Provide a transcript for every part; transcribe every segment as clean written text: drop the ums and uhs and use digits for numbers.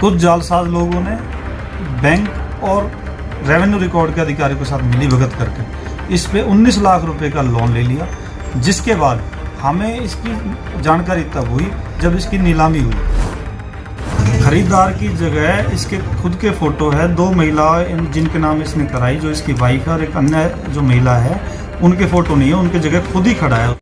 कुछ जालसाज लोगों ने बैंक और रेवेन्यू रिकॉर्ड के अधिकारियों के साथ मिलीभगत करके इस पे 19 लाख रुपए का लोन ले लिया, जिसके बाद हमें इसकी जानकारी तब हुई जब इसकी नीलामी हुई। खरीदार की जगह इसके खुद के फोटो है, दो महिलाएं जिनके नाम इसने कराई, जो इसकी वाइफ है और एक अन्य जो महिला है उनके फोटो नहीं है, उनकी जगह खुद ही खड़ा है।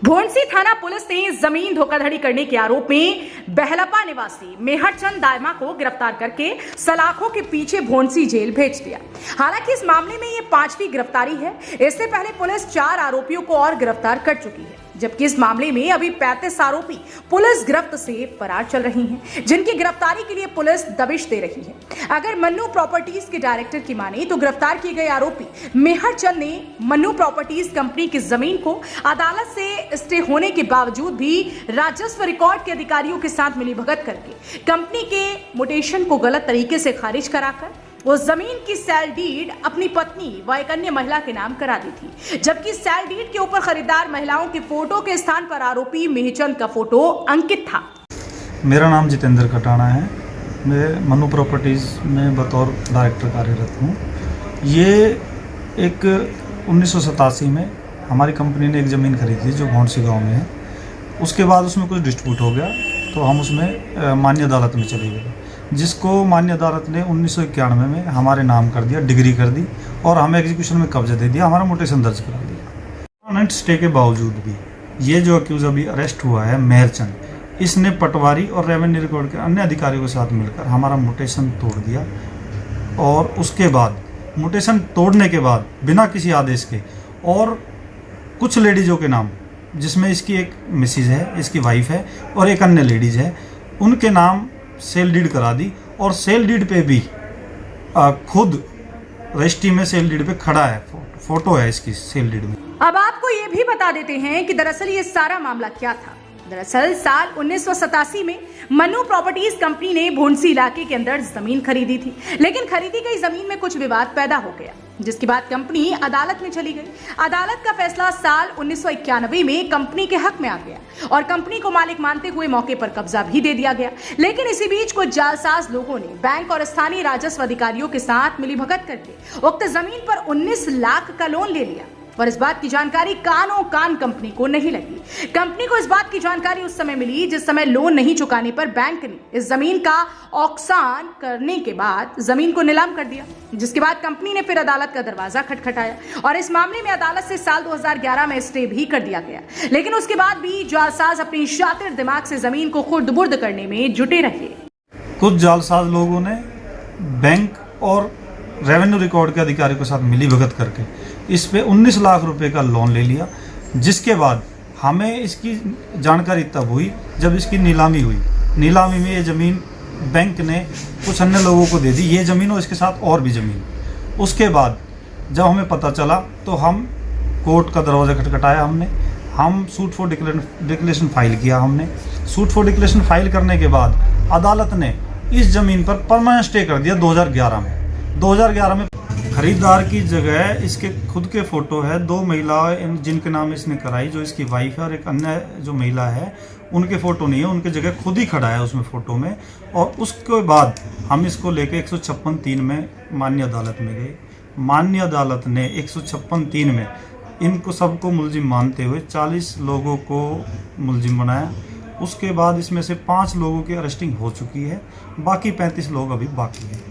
भोंडसी थाना पुलिस ने जमीन धोखाधड़ी करने के आरोप में बहलपा निवासी मेहरचंद दायमा को गिरफ्तार करके सलाखों के पीछे भोंडसी जेल भेज दिया। हालांकि इस मामले में ये 5वीं गिरफ्तारी है। इससे पहले पुलिस 4 आरोपियों को और गिरफ्तार कर चुकी है, जबकि इस मामले में अभी 35 आरोपी पुलिस गिरफ्त से फरार चल रही हैं, जिनकी गिरफ्तारी के लिए पुलिस दबिश दे रही है। अगर मन्नू प्रॉपर्टीज के डायरेक्टर की माने तो गिरफ्तार किए गए आरोपी मेहरचंद ने मन्नू प्रॉपर्टीज कंपनी की जमीन को अदालत से स्टे होने के बावजूद भी राजस्व रिकॉर्ड के अधिकारियों के साथ मिलीभगत करके कंपनी के मोटेशन को गलत तरीके से खारिज कराकर वो जमीन की सेल डीड अपनी पत्नी व एक अन्य महिला के नाम करा दी थी, जबकि सेल डीड के ऊपर खरीदार महिलाओं के फोटो के स्थान पर आरोपी मेहरचंद का फोटो अंकित था। मेरा नाम जितेंद्र कटाना है, मैं मन्नू प्रॉपर्टीज में बतौर डायरेक्टर कार्यरत हूँ। ये एक 1987 में हमारी कंपनी ने एक ज़मीन खरीदी जो भोंडसी गाँव में है। उसके बाद उसमें कुछ डिस्प्यूट हो गया तो हम उसमें मान्य अदालत में चले गए, जिसको मान्य अदालत ने 1991 में हमारे नाम कर दिया, डिग्री कर दी और हमें एग्जीक्यूशन में कब्जा दे दिया, हमारा मोटेशन दर्ज करा दिया। परमानेंट स्टे के बावजूद भी ये जो अक्यूज अभी अरेस्ट हुआ है मेहरचंद, इसने पटवारी और रेवेन्यू रिकॉर्ड के अन्य अधिकारियों के साथ मिलकर हमारा मोटेशन तोड़ दिया और उसके बाद मोटेशन तोड़ने के बाद बिना किसी आदेश के और कुछ लेडीज़ों के नाम, जिसमें इसकी एक मिसिज है, इसकी वाइफ है और एक अन्य लेडीज़ है, उनके नाम सेल डीड करा दी और सेल डीड पे भी खुद रजिस्ट्री में सेल डीड पे खड़ा है, फोटो है इसकी सेल डीड में। अब आपको ये भी बता देते हैं कि दरअसल ये सारा मामला क्या था। दरअसल साल 1987 में मन्नू प्रॉपर्टीज कंपनी ने भोंडसी इलाके के अंदर जमीन खरीदी थी, लेकिन खरीदी गई जमीन में कुछ विवाद पैदा हो गया, जिसके बाद कंपनी अदालत में चली गई। अदालत का फैसला साल 1991 में कंपनी के हक में आ गया और कंपनी को मालिक मानते हुए मौके पर कब्जा भी दे दिया गया। लेकिन इसी बीच कुछ जालसाज लोगों ने बैंक और स्थानीय राजस्व अधिकारियों के साथ मिलीभगत करके उक्त जमीन पर 19 लाख का लोन ले लिया और इस बात की जानकारी कानों कान कंपनी को नहीं लगी। कंपनी को इस बात की जानकारी उस समय मिली जिस समय लोन नहीं चुकाने पर बैंक ने इस जमीन का औक्सान करने के बाद जमीन को नीलाम कर दिया, जिसके बाद कंपनी ने फिर अदालत का दरवाजा खटखटाया और इस मामले में अदालत से साल 2011 में स्टे भी कर दिया गया। लेकिन उसके बाद भी जालसाज अपनी शातिर दिमाग से जमीन को खुर्द-बुर्द करने में जुटे रहे। कुछ जालसाज लोगों ने बैंक और रेवेन्यू रिकॉर्ड के अधिकारियों के साथ मिलीभगत करके इस पे 19 लाख रुपए का लोन ले लिया, जिसके बाद हमें इसकी जानकारी तब हुई जब इसकी नीलामी हुई। नीलामी में ये ज़मीन बैंक ने कुछ अन्य लोगों को दे दी, ये ज़मीन और इसके साथ और भी ज़मीन। उसके बाद जब हमें पता चला तो हम कोर्ट का दरवाज़ा खटखटाया, हम सूट फॉर डिक्लेरेशन फाइल किया। हमने सूट फॉर डिक्लेरेशन फाइल करने के बाद अदालत ने इस ज़मीन पर परमानेंट स्टे कर दिया 2011 में। 2011 में खरीदार की जगह इसके खुद के फोटो है, दो महिलाएं जिनके नाम इसने कराई, जो इसकी वाइफ है और एक अन्य जो महिला है उनके फोटो नहीं है, उनकी जगह खुद ही खड़ा है उसमें फोटो में। और उसके बाद हम इसको लेके 156(3) में मान्य अदालत में गए। मान्य अदालत ने 156(3) में इनको सबको मुलजिम मानते हुए 40 लोगों को मुलजिम बनाया। उसके बाद इसमें से 5 लोगों की अरेस्टिंग हो चुकी है, बाकी 35 लोग अभी बाकी हैं।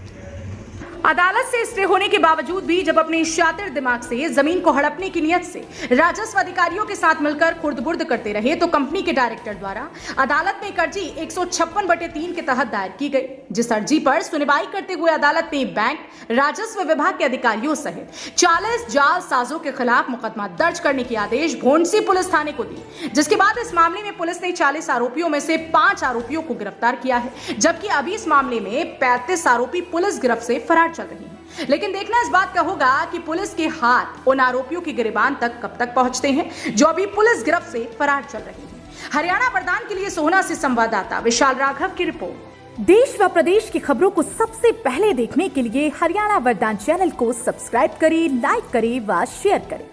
अदालत से स्टे होने के बावजूद भी जब अपने शातिर दिमाग से जमीन को हड़पने की नियत से राजस्व अधिकारियों के साथ मिलकर खुर्द-बुर्द करते रहे तो कंपनी के डायरेक्टर द्वारा अदालत में एक अर्जी 156/3 के तहत दायर की गई, जिस अर्जी पर सुनवाई करते हुए अदालत ने बैंक, राजस्व विभाग के अधिकारियों सहित 40 जालसाजों के खिलाफ मुकदमा दर्ज करने के आदेश भोंडसी पुलिस थाने को दिए। जिसके बाद इस मामले में पुलिस ने 40 आरोपियों में से 5 आरोपियों को गिरफ्तार किया है, जबकि अभी इस मामले में 35 आरोपी पुलिस गिरफ्त से फरार चल रही है। लेकिन देखना इस बात का होगा कि पुलिस के हाथ उन आरोपियों की गिरबान तक कब तक पहुंचते हैं जो अभी पुलिस गिरफ्त से फरार चल रहे हैं। हरियाणा वरदान के लिए सोहना से संवाददाता विशाल राघव की रिपोर्ट। देश व प्रदेश की खबरों को सबसे पहले देखने के लिए हरियाणा वरदान चैनल को सब्सक्राइब करें, लाइक करें व शेयर करें।